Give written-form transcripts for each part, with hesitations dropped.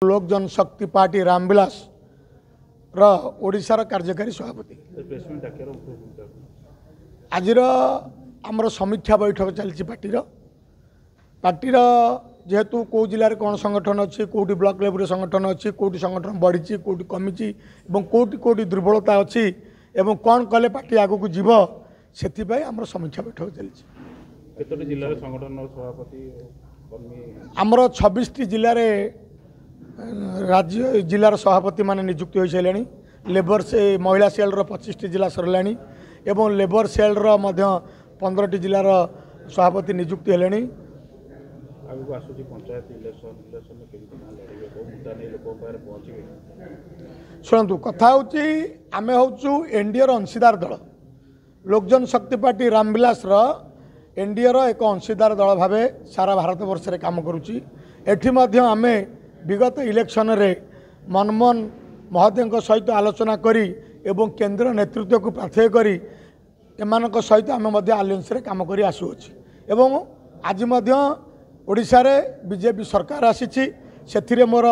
लोक जनशक्ति पार्टी रामविलास ओडिशार कार्यकारी सभापति आज आमर समीक्षा बैठक चलती पार्टी जेहेतु कौ जिले में कौन संगठन अच्छी कौटी ब्लॉक लेवल संगठन अच्छी कौटी संगठन बढ़ी कौटी कमी कौटी कौटी दुर्बलता अच्छी एवं कौन कले पार्टी आग को जीव से आम समीक्षा बैठक चलती आमर 26 जिले राज्य जिलार सभापति माने नियुक्ति हो सारे लेबर से महिला सेल 25 जिला सरला एवं लेबर सेल 15 जिलार सभापति नियुक्ति हेले शुणु कथा आम हूँ एनडीए अंशीदार दल लोक जनशक्ति पार्टी रामविलास एनडीए एक अंशीदार दल भाव सारा भारत वर्ष में काम करुच्ची आम विगत इलेक्शन रे मनमोहन महोदय सहित आलोचना करी एवं केंद्र नेतृत्व को प्रार्थना करी एमान सहित आम आलियंस रे काम करी आसुअछि एवं आज ओडिशा रे बीजेपी सरकार आसीछि सेथिरे मोर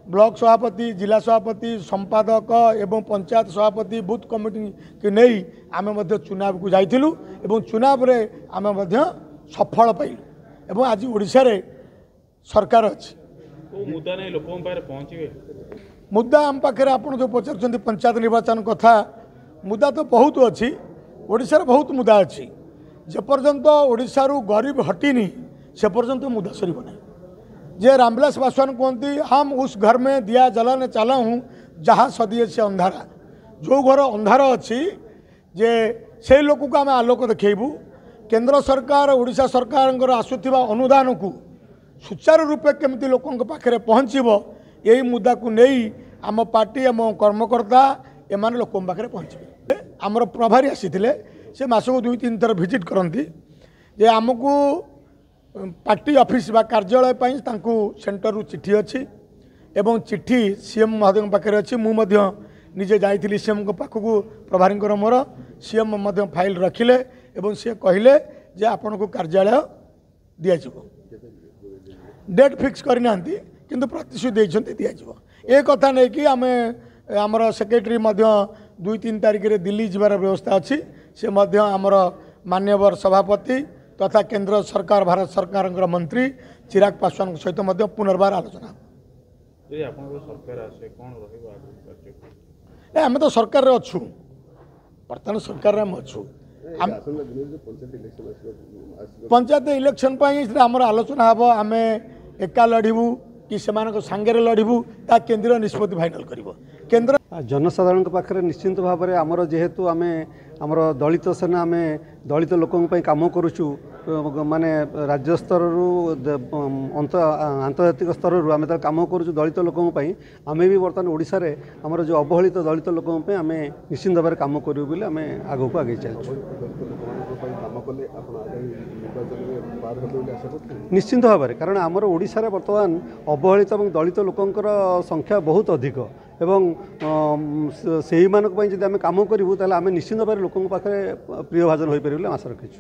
ब्लॉक सभापति जिला सभापति संपादक एवं पंचायत सभापति बूथ कमिटी के नहीं आम चुनाव को जाइथिलु एवं चुनाव रे आम सफल पाइलु एवं आज ओडिशा रे सरकार अछि मुद्दा नहीं लोक पहुँचे मुद्दा आम पाखे आप जो पचार पंचायत निर्वाचन कथा मुद्दा तो बहुत अच्छी ओडिशार बहुत मुद्दा अच्छी जेपर्यंत ओडिशारू गरीब हटिनी से पर्यंत मुद्दा सर ना जे रामविलास पासवान कहते हम उस घर में दिया जलाने चला हूँ जहाँ सदिए से अंधारा जो घर अंधार अच्छी जे से लोक को आम आलोक देखू केंद्र सरकार ओडिशा सरकार आसुवा अनुदान को सुचारू रूपे केमती लोकों पाखे पहुँचब यही मुद्दा को नहीं आम पार्टी आम कर्मकर्ता एम लोकों पाखे पहुँचे आमर प्रभारी आसी से मास को 2-3 थर विजिट करती जे आमको पार्टी ऑफिस बा कार्यालय सेंटर रु चिठी अच्छी एवं चिठी सीएम महोदय पाखे अच्छी मुझे निजे जाइली सीएम पाखक प्रभारी मोर सीएम फाइल रखिले एवं सी कहले जे आपण को कार्यालय दिज्व डेट फिक्स करना किंतु प्रतिश्रुति देते दिज्व ए कथा नहीं कि आम आमर सेक्रेटरी 2-3 तारिख में दिल्ली जबार व्यवस्था अच्छी से आमर मान्यवर सभापति तथा केंद्र सरकार भारत सरकार मंत्री चिराग पासवान सहित पुनर्बार आलोचना आम तो सरकार अच्छु बर्तमान सरकार अच्छु पंचायत इलेक्शन आमर आलोचना हम आम एका लड़ू कि सांगे लड़ू ता केंद्र निष्पत्ति फाइनाल करिवो केंद्र जनसाधारण पाखे निश्चिंत भाव में आमर जेहेतु आम आमर दलित सेना आम दलित लोकों काम करुचु माने राज्य स्तर आंतर्जातिक स्तर आम काम करुचु दलित लोकों आम भी बर्तमान ओडिशा रे आमर जो अवहेलित दलित लोकों आम निश्चिंत भाव काम करूँ बोले आम आगू को आगे चलु निश्चिंत भाव में कारण आमर ओडिशा रे बर्तमान अवहेलित और दलित लोकंकर संख्या बहुत अधिक एवं से ही मानक जब आम काम करूँ ताल आम निश्चिंत भाव लोकों पाखे प्रिय भाजन हो पारे आशा रखीचु।